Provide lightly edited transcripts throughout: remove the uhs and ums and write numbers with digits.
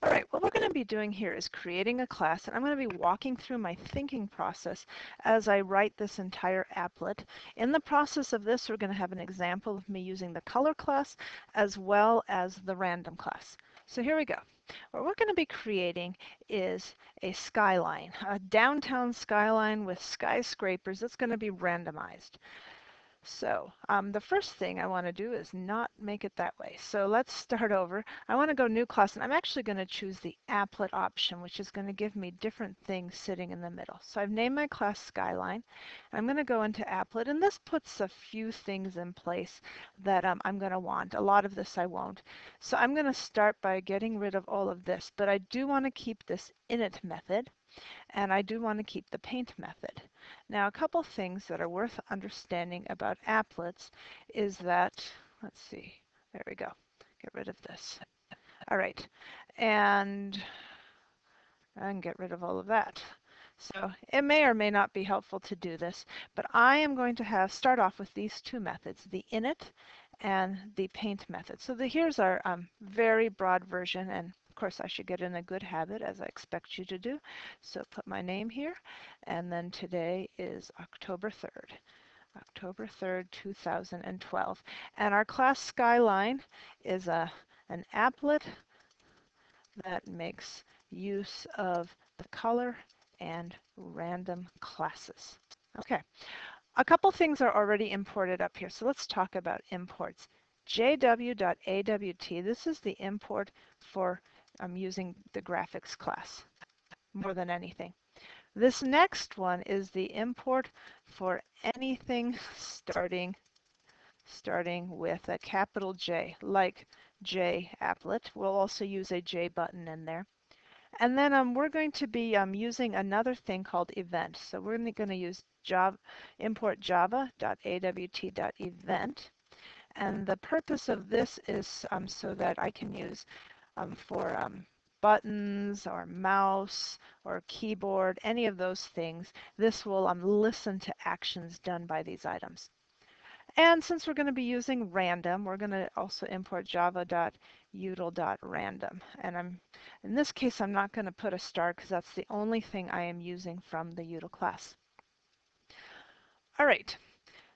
All right, what we're going to be doing here is creating a class, and I'm going to be walking through my thinking process as I write this entire applet. In the process of this, we're going to have an example of me using the color class as well as the random class. So here we go. What we're going to be creating is a skyline, a downtown skyline with skyscrapers that's going to be randomized. So the first thing I want to do is not make it that way. So let's start over. I want to go new class, and I'm actually going to choose the applet option, which is going to give me different things sitting in the middle. So I've named my class Skyline. I'm going to go into applet, and this puts a few things in place that I'm going to want. A lot of this I won't. So I'm going to start by getting rid of all of this, but I do want to keep this init method. And I do want to keep the paint method. Now, a couple things that are worth understanding about applets is that, let's see, there we go, get rid of this. All right, and get rid of all of that. So it may or may not be helpful to do this, but I am going to start off with these two methods, the init and the paint method. So here's our very broad version, and of course I should get in a good habit as I expect you to do. So put my name here, and then today is October 3rd. October 3rd, 2012. And our class Skyline is an applet that makes use of the color and random classes. Okay, a couple things are already imported up here, so let's talk about imports. jw.awt, this is the import for using the graphics class more than anything. This next one is the import for anything starting with a capital J, like J applet. We'll also use a J button in there. And then we're going to be using another thing called event. So we're going to use import java.awt.event. And the purpose of this is so that I can use for buttons or mouse or keyboard, any of those things. This will listen to actions done by these items. And since we're going to be using random, we're going to also import java.util.random. And in this case, I'm not going to put a star because that's the only thing I am using from the util class. All right.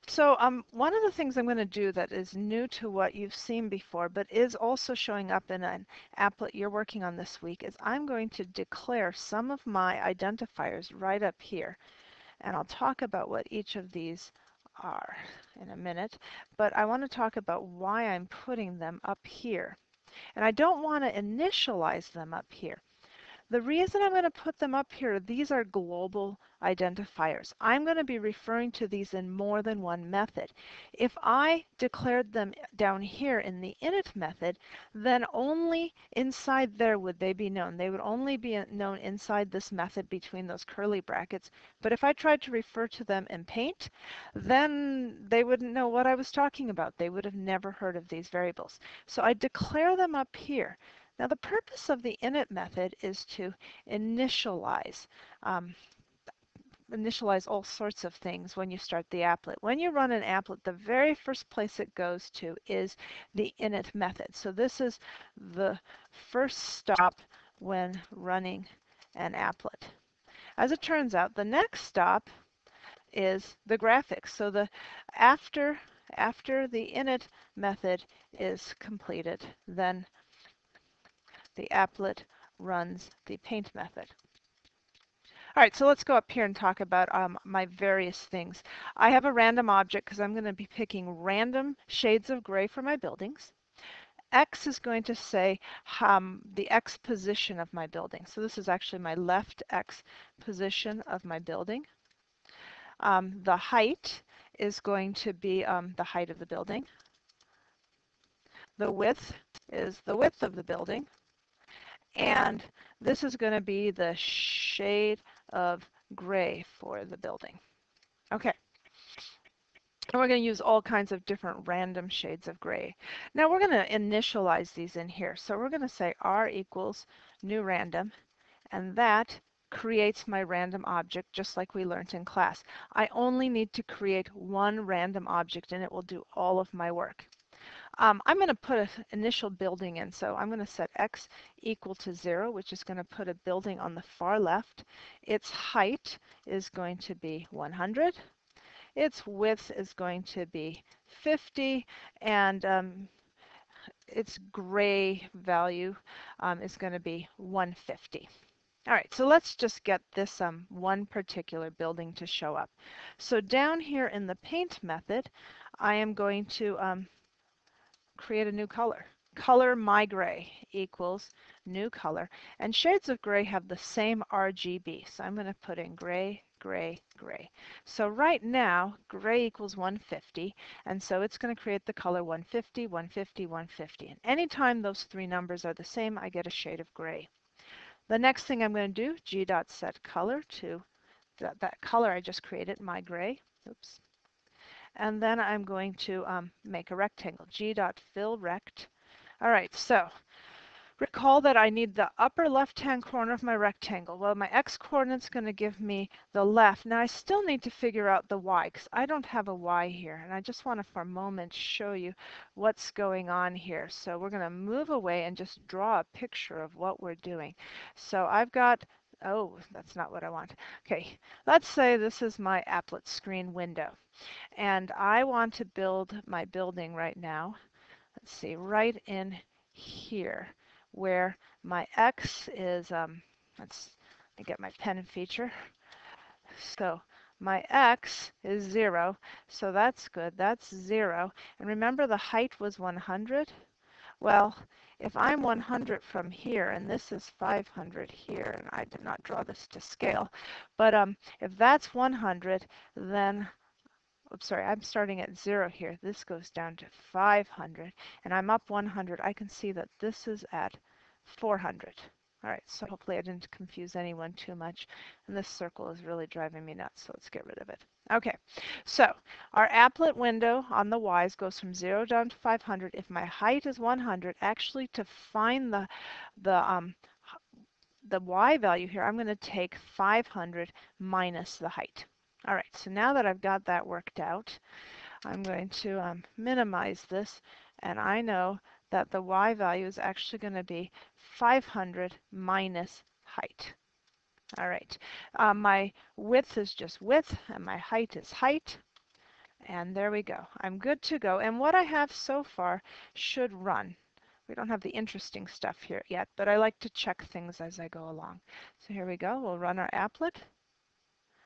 So one of the things I'm going to do that is new to what you've seen before, but is also showing up in an applet you're working on this week, is I'm going to declare some of my identifiers right up here. And I'll talk about what each of these are in a minute, but I want to talk about why I'm putting them up here. And I don't want to initialize them up here. The reason I'm going to put them up here, these are global identifiers. I'm going to be referring to these in more than one method. If I declared them down here in the init method, then only inside there would they be known. They would only be known inside this method between those curly brackets. But if I tried to refer to them in paint, then they wouldn't know what I was talking about. They would have never heard of these variables. So I declare them up here. Now the purpose of the init method is to initialize all sorts of things when you start the applet. When you run an applet, the very first place it goes to is the init method. So this is the first stop when running an applet. As it turns out, the next stop is the graphics. So after the init method is completed, then the applet runs the paint method. All right, so let's go up here and talk about my various things. I have a random object because I'm going to be picking random shades of gray for my buildings. X is going to say the X position of my building. So this is actually my left X position of my building. The height is going to be the height of the building. The width is the width of the building. And this is going to be the shade of gray for the building. Okay. And we're going to use all kinds of different random shades of gray. Now we're going to initialize these in here. So we're going to say r equals new random, and that creates my random object just like we learned in class. I only need to create one random object and it will do all of my work. I'm going to put an initial building in. So I'm going to set x equal to 0, which is going to put a building on the far left. Its height is going to be 100. Its width is going to be 50, and its gray value is going to be 150. All right, so let's just get this one particular building to show up. So down here in the paint method, I am going to create a new color. Color my gray equals new color. And shades of gray have the same RGB. So I'm going to put in gray, gray, gray. So right now, gray equals 150. And so it's going to create the color 150, 150, 150. And anytime those three numbers are the same, I get a shade of gray. The next thing I'm going to do, g.set color to that color I just created, my gray. Oops. And then I'm going to make a rectangle, g.fill rect. All right, so recall that I need the upper left-hand corner of my rectangle. Well, my x-coordinate's going to give me the left. Now, I still need to figure out the y, because I don't have a y here. And I just want to, for a moment, show you what's going on here. So we're going to move away and just draw a picture of what we're doing. So I've got, oh, that's not what I want. Okay, let's say this is my applet screen window. And I want to build my building right now. Let's see, right in here where my x is, let me get my pen feature. So my x is 0, so that's good. That's 0. And remember the height was 100? Well, if I'm 100 from here, and this is 500 here, and I did not draw this to scale, but if that's 100, then oops, sorry, I'm starting at 0 here. This goes down to 500, and I'm up 100. I can see that this is at 400. All right, so hopefully I didn't confuse anyone too much. And this circle is really driving me nuts, so let's get rid of it. Okay, so our applet window on the y's goes from 0 down to 500. If my height is 100, actually to find the y value here, I'm going to take 500 minus the height. All right, so now that I've got that worked out, I'm going to minimize this, and I know that the y value is actually going to be 500 minus height. All right, my width is just width, and my height is height. And there we go. I'm good to go. And what I have so far should run. We don't have the interesting stuff here yet, but I like to check things as I go along. So here we go. We'll run our applet.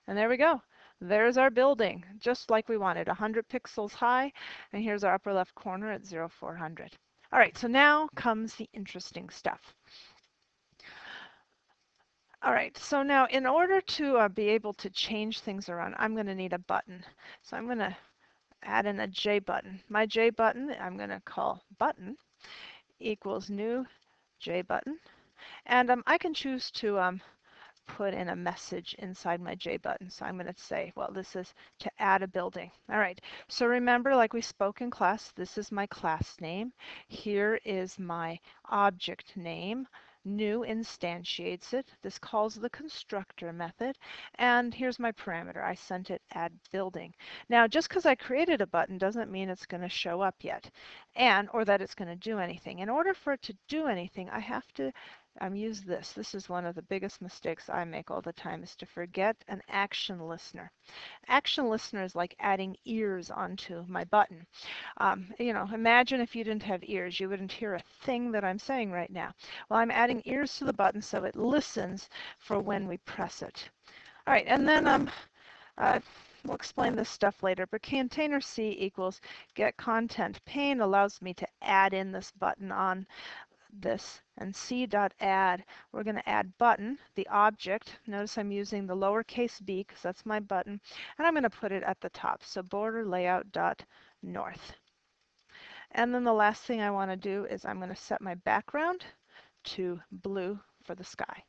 And there we go. There's our building, just like we wanted, 100 pixels high. And here's our upper left corner at 0400. All right, so now comes the interesting stuff. All right, so now in order to be able to change things around, I'm going to need a button. So I'm going to add in a J button. My J button, I'm going to call button equals new J button. And I can choose to put in a message inside my J button. So I'm going to say, well, this is to add a building. All right, so remember, like we spoke in class, this is my class name. Here is my object name. New instantiates it. This calls the constructor method. And here's my parameter. I sent it add building. Now, just because I created a button doesn't mean it's going to show up yet, or that it's going to do anything. In order for it to do anything, I have to use this. This is one of the biggest mistakes I make all the time, is to forget an action listener. Action listener is like adding ears onto my button. You know, imagine if you didn't have ears, you wouldn't hear a thing that I'm saying right now. Well, I'm adding ears to the button so it listens for when we press it. All right, and then we'll explain this stuff later, but container C equals get content pane allows me to add in this button on this, and c.add, we're going to add button, the object. Notice I'm using the lowercase b because that's my button, and I'm going to put it at the top. So border layout dot north. And then the last thing I want to do is I'm going to set my background to blue for the sky.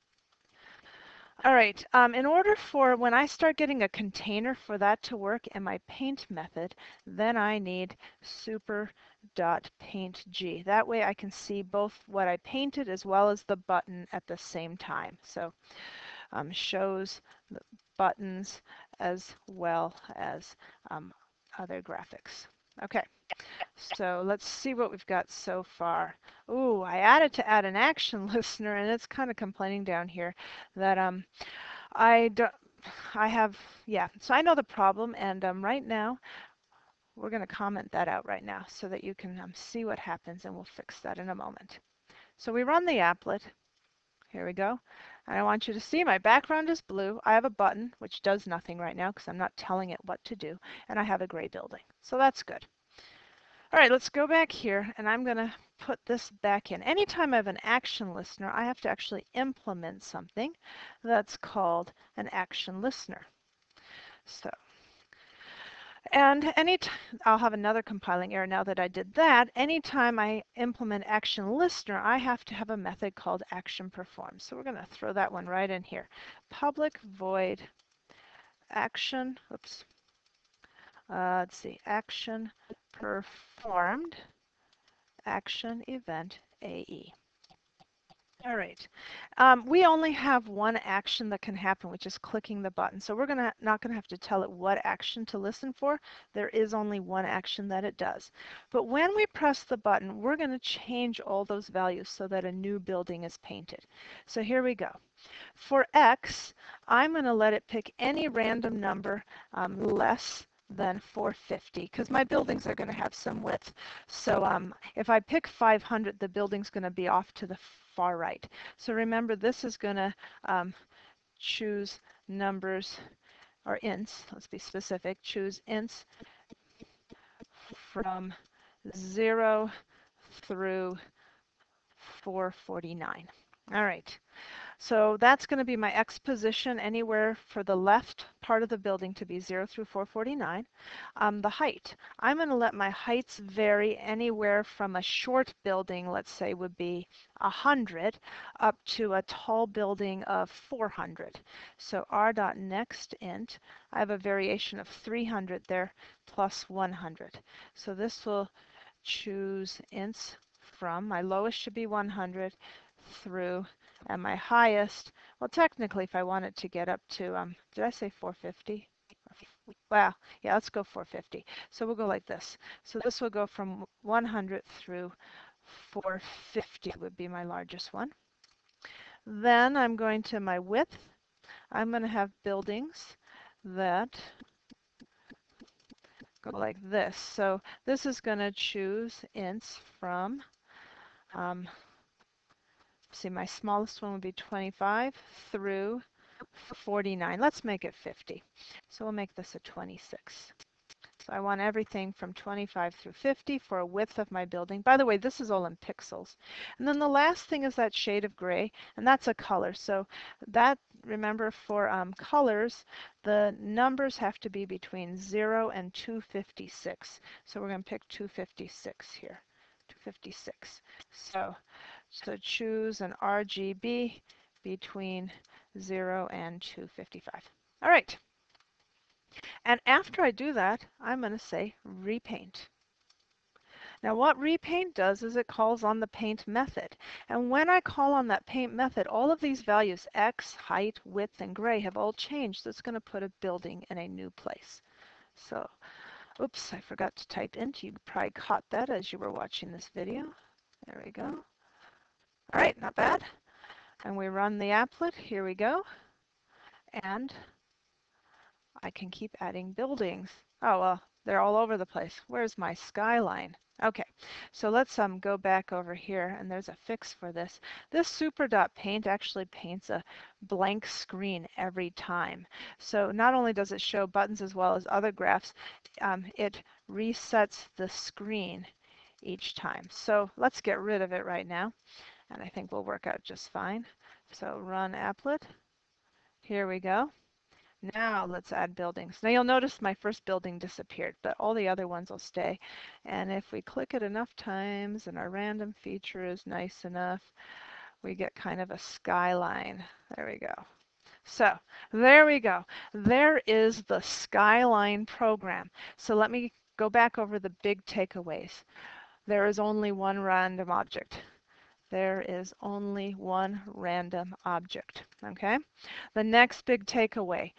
All right, in order for when I start getting a container for that to work in my paint method, then I need super.paintg. That way I can see both what I painted as well as the button at the same time. So shows the buttons as well as other graphics. Okay, so let's see what we've got so far. Ooh, I added to add an action listener, and it's kind of complaining down here that I do, I have, yeah, so I know the problem, and right now we're going to comment that out right now so that you can see what happens, and we'll fix that in a moment. So we run the applet. Here we go. And I want you to see my background is blue. I have a button, which does nothing right now because I'm not telling it what to do, and I have a gray building. So that's good. All right, let's go back here, and I'm going to put this back in. Anytime I have an action listener, I have to actually implement something that's called an action listener. So, and I'll have another compiling error now that I did that. Anytime I implement action listener, I have to have a method called action perform. So we're going to throw that one right in here. Public void action, oops, let's see, action performed, action event AE. All right. We only have one action that can happen, which is clicking the button. So we're not going to have to tell it what action to listen for. There is only one action that it does. But when we press the button, we're going to change all those values so that a new building is painted. So here we go. For X, I'm going to let it pick any random number less than 450 because my buildings are going to have some width. So if I pick 500, the building's going to be off to the far right. So remember, this is going to choose numbers or ints. Let's be specific. Choose ints from 0 through 449. All right. So that's going to be my X position anywhere for the left part of the building to be 0 through 449. The height. I'm going to let my heights vary anywhere from a short building, let's say, would be 100 up to a tall building of 400. So r.nextInt, I have a variation of 300 there plus 100. So this will choose ints from, my lowest should be 100 through, and my highest, well, technically, if I wanted to get up to, did I say 450? Wow, yeah, let's go 450. So we'll go like this. So this will go from 100 through 450 would be my largest one. Then I'm going to my width. I'm going to have buildings that go like this. So this is going to choose ints from, see, my smallest one would be 25 through 49. Let's make it 50. So we'll make this a 26. So I want everything from 25 through 50 for a width of my building. By the way, this is all in pixels. And then the last thing is that shade of gray, and that's a color. So that, remember, for colors, the numbers have to be between 0 and 256. So we're going to pick 256 here, 256. So choose an RGB between 0 and 255. All right. And after I do that, I'm going to say repaint. Now what repaint does is it calls on the paint method. And when I call on that paint method, all of these values, X, height, width, and gray, have all changed. So it's going to put a building in a new place. So, oops, I forgot to type int. You probably caught that as you were watching this video. There we go. All right, not bad. And we run the applet. Here we go. And I can keep adding buildings. Oh, well, they're all over the place. Where's my skyline? Okay, so let's go back over here, and there's a fix for this. This super.paint actually paints a blank screen every time. So not only does it show buttons as well as other graphs, it resets the screen each time. So let's get rid of it right now, and I think we'll work out just fine. So run applet. Here we go. Now let's add buildings. Now you'll notice my first building disappeared, but all the other ones will stay. And if we click it enough times and our random feature is nice enough, we get kind of a skyline. There we go. So there we go. There is the Skyline program. So let me go back over the big takeaways. There is only one random object. there is only one random object, okay? The next big takeaway,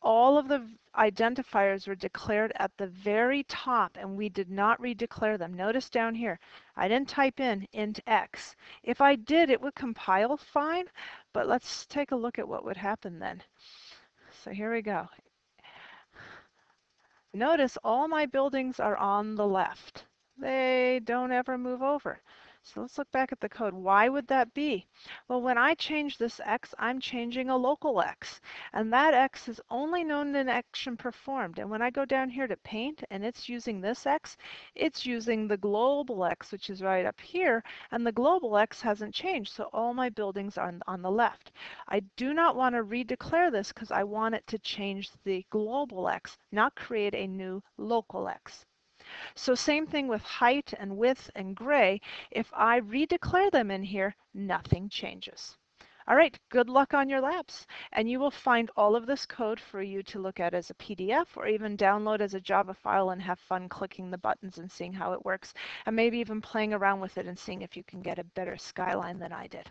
all of the identifiers were declared at the very top and we did not redeclare them. Notice down here, I didn't type in int x. If I did, it would compile fine, but let's take a look at what would happen then. So here we go. Notice all my buildings are on the left. They don't ever move over. So let's look back at the code. Why would that be? Well, when I change this x, I'm changing a local x. And that x is only known in action performed. And when I go down here to paint and it's using this x, it's using the global x, which is right up here. And the global x hasn't changed. So all my buildings are on the left. I do not want to redeclare this because I want it to change the global x, not create a new local x. So same thing with height and width and gray. If I redeclare them in here, nothing changes. All right, good luck on your labs. And you will find all of this code for you to look at as a PDF or even download as a Java file and have fun clicking the buttons and seeing how it works, and maybe even playing around with it and seeing if you can get a better Skyline than I did.